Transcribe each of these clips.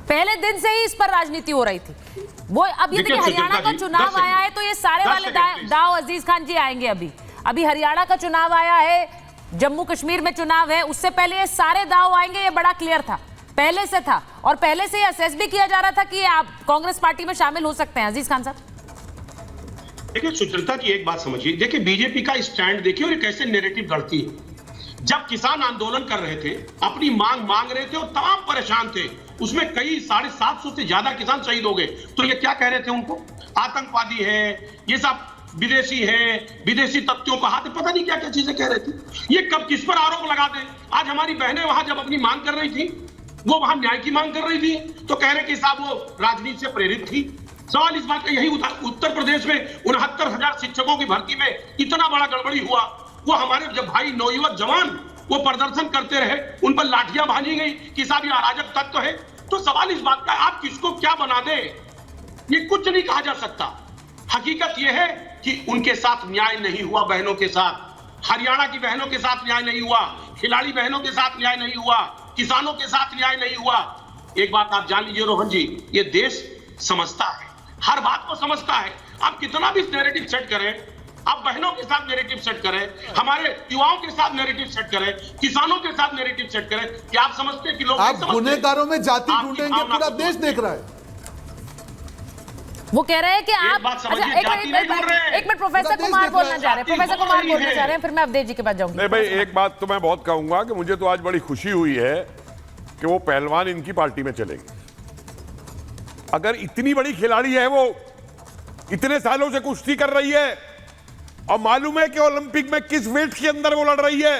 पहले दिन से ही इस पर राजनीति हो रही थी। वो अब ये देखिए हरियाणा का चुनाव आया है तो ये सारे वाले दाव अजीज खान जी आएंगे। अभी हरियाणा का चुनाव आया है, जम्मू कश्मीर में चुनाव है, उससे पहले ये सारे दाव आएंगे। ये बड़ा क्लियर था, पहले से था, और पहले से असेस भी किया जा रहा था कि आप कांग्रेस पार्टी में शामिल हो सकते हैं। अजीज खान साहब देखिए सुचरिता जी, एक बात समझिए, देखिए बीजेपी का स्टैंड देखिए और कैसे नैरेटिव गढ़ती है। जब किसान आंदोलन कर रहे थे, अपनी मांग रहे थे और तमाम परेशान थे, उसमें कई 750 से ज्यादा किसान शहीद हो गए, तो ये क्या कह रहे थे उनको? आतंकवादी है, ये सब विदेशी है, विदेशी तत्वों का हाथ, पता नहीं क्या क्या चीजें कह रहे थे। ये कब किस पर आरोप लगा दे? आज हमारी बहनें वहां जब अपनी मांग कर रही थी, वो वहां न्याय की मांग कर रही थी, तो कह रहे कि साहब वो राजनीति से प्रेरित थी। सवाल इस बात का यही उत्तर प्रदेश में 69,000 शिक्षकों की भर्ती में इतना बड़ा गड़बड़ी हुआ, वो हमारे जब भाई नौयुवक जवान वो प्रदर्शन करते रहे, उन पर लाठियां भांजी गई कि साहब ये अराजक तत्व है। तो सवाल इस बात का, आप किसको क्या बना दे, ये कुछ नहीं कहा जा सकता। हकीकत ये है कि उनके साथ न्याय नहीं हुआ, बहनों के साथ, हरियाणा की बहनों के साथ न्याय नहीं हुआ, खिलाड़ी बहनों के साथ न्याय नहीं हुआ, किसानों के साथ न्याय नहीं हुआ। एक बात आप जान लीजिए रोहन जी, ये देश समझता है, हर बात को समझता है। आप कितना भी नैरेटिव सेट करें, आप बहनों के साथ नैरेटिव सेट करें, हमारे युवाओं के साथ नैरेटिव सेट करें, किसानों के साथ नैरेटिव सेट करें, क्या आप समझते हैं कि लोग आप गुनहगारों में जाति ढूंढेंगे, पूरा देश देख रहा है। वो कह रहे हैं कि आप एक मिनट प्रोफेसर कुमार बोलना चाह रहे हैं, प्रोफेसर कुमार बोलना चाह रहे हैं, फिर मैं अवधेश जी के पास जाऊंगी। नहीं भाई, एक बात तो मैं बहुत कहूंगा कि मुझे तो आज बड़ी खुशी हुई है कि वो पहलवान इनकी पार्टी में चलेंगे। अगर इतनी बड़ी खिलाड़ी है, वो इतने सालों से कुश्ती कर रही है और मालूम है कि ओलंपिक में किस वेट के अंदर वो लड़ रही है,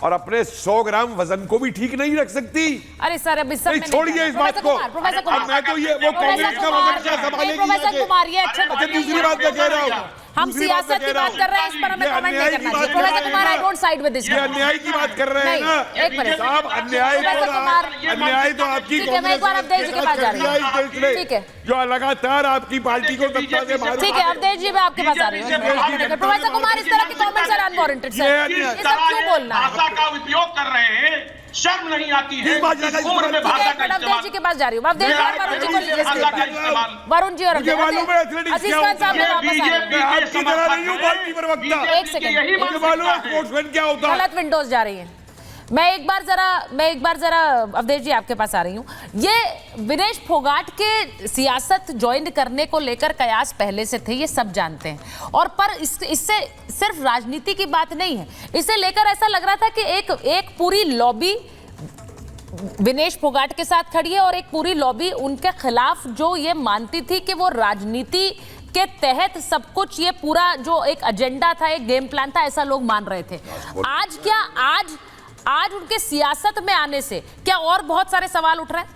और अपने 100 ग्राम वजन को भी ठीक नहीं रख सकती। अरे सर अब इस सब में छोड़िए इस बात को। प्रोफेसर कुमार, मैं तो ये वो कांग्रेस का वजन क्या संभालेगी? प्रोफेसर कुमार ये अच्छे, दूसरी बात मैं कह रहा हूँ, हम सियासत की बात कर रहे हैं, इस पर हमें कमेंट नहीं करना चाहिए। Professor Kumar I don't side with this. ये अन्याय की बात कर रहे हैं ना, एक मिनट साहब, अन्याय तो आपकी ठीक है, जो लगातार आपकी पार्टी को सत्ता से बाहर। ठीक है अवधेश जी, मैं आपके पास आ रही हूँ। प्रोफेसर कुमार, इस तरह के कमेंट्स आर अनवांटेड सर, ये सब क्यों बोलना? भाषा का उपयोग कर रहे हैं, शर्म नहीं आती है। अवधेश जी के पास जा रही हूँ, अवधेश जी, वरुण जी को लीजिए, वरुण जी और अजीज खान साहब ने वापस एक सेकंड, गलत विंडोज जा रही है। मैं एक बार जरा अवधेश जी आपके पास आ रही हूँ। ये विनेश फोगाट के सियासत ज्वाइन करने को लेकर कयास पहले से थे, ये सब जानते हैं, और पर इससे सिर्फ राजनीति की बात नहीं है, इसे लेकर ऐसा लग रहा था कि एक पूरी लॉबी विनेश फोगाट के साथ खड़ी है और एक पूरी लॉबी उनके खिलाफ, जो ये मानती थी कि वो राजनीति के तहत सब कुछ, ये पूरा जो एक एजेंडा था, एक गेम प्लान था, ऐसा लोग मान रहे थे। आज उनके सियासत में आने से क्या और बहुत सारे सवाल उठ रहे हैं?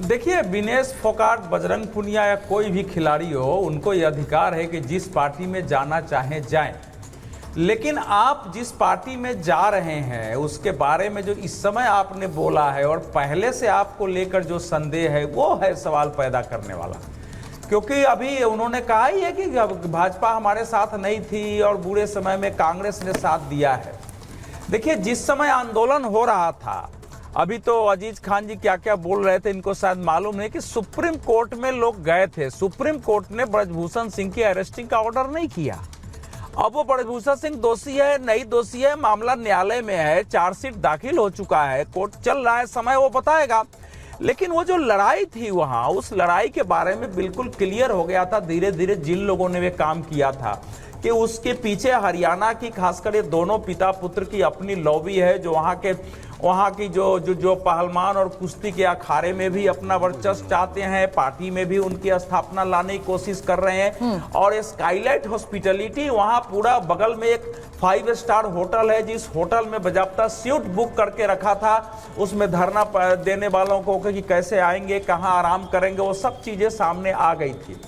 देखिए, विनेश फोगाट, बजरंग पुनिया या कोई भी खिलाड़ी हो, उनको यह अधिकार है कि जिस पार्टी में जाना चाहें जाएं। लेकिन आप जिस पार्टी में जा रहे हैं उसके बारे में जो इस समय आपने बोला है और पहले से आपको लेकर जो संदेह है, वो है सवाल पैदा करने वाला। क्योंकि अभी उन्होंने कहा ही है कि भाजपा हमारे साथ नहीं थी और बुरे समय में कांग्रेस ने साथ दिया है। देखिए, जिस समय आंदोलन हो रहा था, अभी तो अजीज खान जी क्या क्या बोल रहे थे, इनको शायद मालूम नहीं कि सुप्रीम कोर्ट में लोग गए थे। सुप्रीम कोर्ट ने ब्रजभूषण सिंह की अरेस्टिंग का ऑर्डर नहीं किया। अब वो ब्रजभूषण सिंह दोषी है नहीं दोषी है, मामला न्यायालय में है, चार्जशीट दाखिल हो चुका है, कोर्ट चल रहा है, समय वो बताएगा। लेकिन वो जो लड़ाई थी वहां, उस लड़ाई के बारे में बिल्कुल क्लियर हो गया था धीरे धीरे जिन लोगों ने वे काम किया था कि उसके पीछे हरियाणा की, खासकर ये दोनों पिता पुत्र की अपनी लॉबी है, जो वहाँ की जो पहलवान और कुश्ती के अखाड़े में भी अपना वर्चस्व चाहते हैं, पार्टी में भी उनकी स्थापना लाने की कोशिश कर रहे हैं। और स्काईलाइट हॉस्पिटैलिटी, वहाँ पूरा बगल में एक 5 स्टार होटल है, जिस होटल में बाकायदा सीट बुक करके रखा था, उसमें धरना देने वालों को कि कैसे आएंगे, कहाँ आराम करेंगे, वो सब चीजें सामने आ गई थी।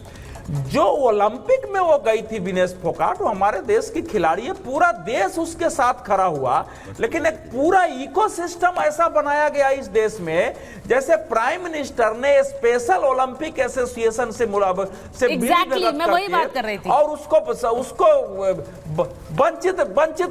जो ओलंपिक में वो गई थी विनेश फोगाट, वो हमारे देश की खिलाड़ी है, पूरा देश उसके साथ खड़ा हुआ। लेकिन एक पूरा इकोसिस्टम ऐसा बनाया गया इस देश में, जैसे प्राइम मिनिस्टर ने स्पेशल ओलंपिक एसोसिएशन से Exactly, मैं वही बात कर रही थी। और उसको वंचित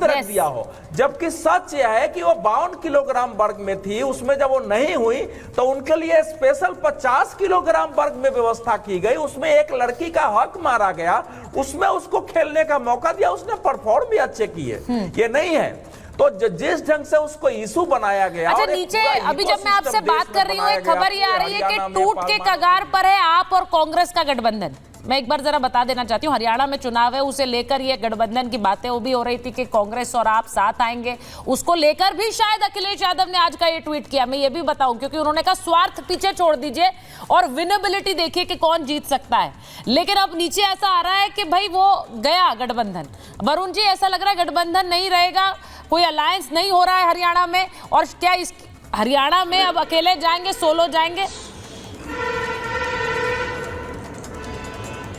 रख दिया हो, जबकि सच यह है कि वो 52 किलोग्राम वर्ग में थी, उसमें जब वो नहीं हुई तो उनके लिए स्पेशल 50 किलोग्राम वर्ग में व्यवस्था की गई, उसमें एक लड़की का हक मारा गया, उसमें उसको खेलने का मौका दिया, उसने परफॉर्म भी अच्छे किए। ये नहीं है तो जिस ढंग से उसको इशू बनाया गया। अच्छा, नीचे अभी जब मैं आपसे बात कर रही हूँ, एक खबर ये आ रही है कि टूट के कगार पर है आप और कांग्रेस का गठबंधन। मैं एक बार जरा बता देना चाहती हूँ, हरियाणा में चुनाव है, उसे लेकर ये गठबंधन की बातें वो भी हो रही थी कि कांग्रेस और आप साथ आएंगे, उसको लेकर भी शायद अखिलेश यादव ने आज का ये ट्वीट किया। मैं ये भी बताऊं क्योंकि उन्होंने कहा स्वार्थ पीछे छोड़ दीजिए और विनेबिलिटी देखिए कि कौन जीत सकता है। लेकिन अब नीचे ऐसा आ रहा है कि भाई वो गया गठबंधन। वरुण जी, ऐसा लग रहा है गठबंधन नहीं रहेगा, कोई अलायंस नहीं हो रहा है हरियाणा में, और क्या इस हरियाणा में अब अकेले जाएंगे, सोलो जाएंगे?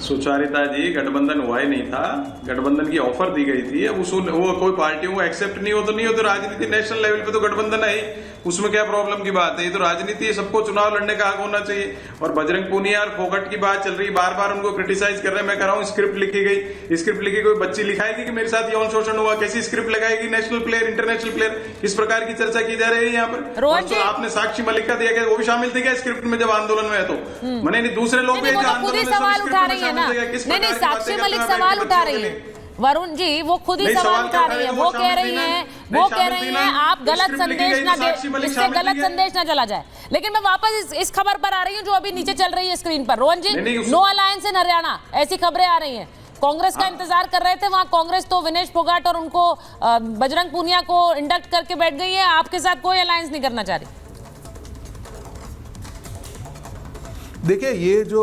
सुचारिता जी, गठबंधन हुआ ही नहीं था, गठबंधन की ऑफर दी गई थी। अब वो कोई पार्टी वो एक्सेप्ट नहीं हो तो नहीं हो, तो राजनीति नेशनल लेवल पे तो गठबंधन है, उसमें क्या प्रॉब्लम की बात है? ये तो राजनीति है, सबको चुनाव लड़ने का हक होना चाहिए। और बजरंग पूनिया और फोगाट की बात चल रही है, बार बार उनको क्रिटिसाइज कर रहे हैं। मैं कह रहा हूँ स्क्रिप्ट लिखी गई, स्क्रिप्ट लिखी, कोई बच्ची लिखाएगी कि मेरे साथ यौन शोषण हुआ? कैसी स्क्रिप्ट लगाएगी? नेशनल प्लेयर, इंटरनेशनल प्लेयर, किस प्रकार की चर्चा की जा रही है यहाँ पर? तो आपने साक्षी मलिक का दिया गया, वो भी शामिल थे क्या स्क्रिप्ट में जब आंदोलन में है? तो मैंने दूसरे लोग भी सवाल उठा रही है ना, नहीं, साक्षी मलिक सवाल उठा रही है। वरुण जी, वो खुद ही सवाल उठा रही है, वो कह रही हैं आप गलत संदेश ना दे, इससे गलत संदेश ना चला जाए। लेकिन मैं वापस इस खबर पर आ रही हूँ जो अभी नीचे चल रही है स्क्रीन पर। रोहन जी, नो अलायंस इन हरियाणा, ऐसी खबरें आ रही हैं। कांग्रेस का इंतजार कर रहे थे वहां, कांग्रेस तो विनेश फोगाट और उनको बजरंग पूनिया को इंडक्ट करके बैठ गई है, आपके साथ कोई अलायंस नहीं करना चाह रही। देखिए, ये जो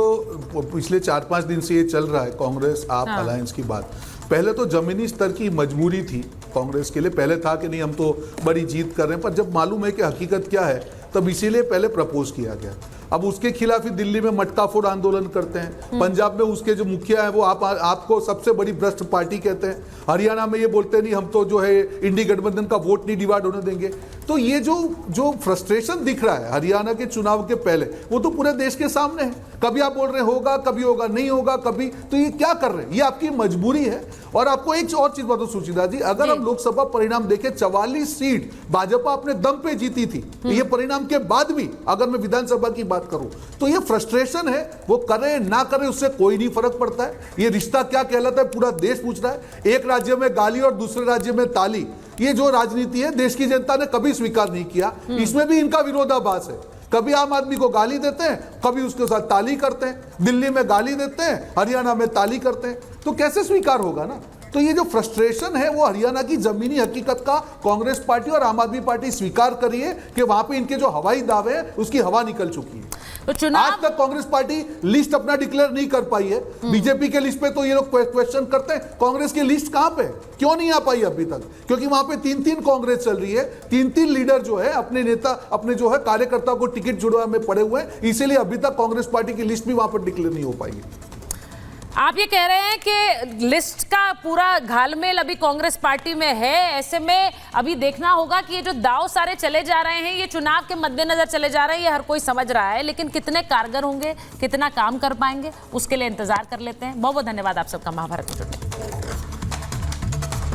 पिछले 4-5 दिन से ये चल रहा है कांग्रेस आप अलायंस की बात, पहले तो जमीनी स्तर की मजबूरी थी कांग्रेस के लिए, पहले था कि नहीं हम तो बड़ी जीत कर रहे हैं, पर जब मालूम है कि हकीकत क्या है तब इसीलिए पहले प्रपोज किया गया। अब उसके खिलाफ ही दिल्ली में मटका फोड़ आंदोलन करते हैं, पंजाब में उसके जो मुखिया है वो आपको सबसे बड़ी भ्रष्ट पार्टी कहते हैं, हरियाणा में ये बोलते नहीं हम तो जो है इंडी गठबंधन का वोट नहीं डिवाइड होने देंगे। तो ये जो फ्रस्ट्रेशन दिख रहा है हरियाणा के चुनाव के पहले, वो तो पूरे देश के सामने है। कभी आप बोल रहे होगा, कभी होगा, नहीं होगा कभी, तो ये क्या कर रहे हैं? ये आपकी मजबूरी है। और आपको एक और चीज बताओ सुचिता जी, अगर हम लोकसभा परिणाम देखें, 44 सीट भाजपा अपने दम पे जीती थी, ये परिणाम के बाद भी अगर मैं विधानसभा की बात करूं तो ये फ्रस्ट्रेशन है, वो करे ना करे उससे कोई नहीं फर्क पड़ता है। ये रिश्ता क्या कहलाता है पूरा देश पूछ रहा है। एक राज्य में गाली और दूसरे राज्य में ताली, ये जो राजनीति है देश की जनता ने कभी स्वीकार नहीं किया। इसमें भी इनका विरोधाभास है, कभी आम आदमी को गाली देते हैं, कभी उसके साथ ताली करते हैं। दिल्ली में गाली देते हैं, हरियाणा में ताली करते हैं, तो कैसे स्वीकार होगा ना? तो ये जो फ्रस्ट्रेशन है वो हरियाणा की जमीनी हकीकत का कांग्रेस पार्टी और आम आदमी पार्टी स्वीकार करिए कि वहां पे इनके जो हवाई दावे हैं उसकी हवा निकल चुकी है। तो चुनाव आज तक कांग्रेस पार्टी लिस्ट अपना डिक्लेयर नहीं कर पाई है। बीजेपी के लिस्ट पे तो ये लोग क्वेश्चन करते हैं, कांग्रेस की लिस्ट कहां पे, क्यों नहीं आ पाई अभी तक? क्योंकि वहां पे 3-3 कांग्रेस चल रही है, 3-3 लीडर जो है अपने नेता, अपने जो है कार्यकर्ता को टिकट जुड़वा में पड़े हुए हैं, इसीलिए अभी तक कांग्रेस पार्टी की लिस्ट भी वहां पर डिक्लेयर नहीं हो पाई है। आप ये कह रहे हैं कि लिस्ट का पूरा घालमेल अभी कांग्रेस पार्टी में है, ऐसे में अभी देखना होगा कि ये जो दाव सारे चले जा रहे हैं, ये चुनाव के मद्देनजर चले जा रहे हैं, ये हर कोई समझ रहा है, लेकिन कितने कारगर होंगे, कितना काम कर पाएंगे, उसके लिए इंतजार कर लेते हैं। बहुत बहुत धन्यवाद आप सबका महाभारत में जुड़ने।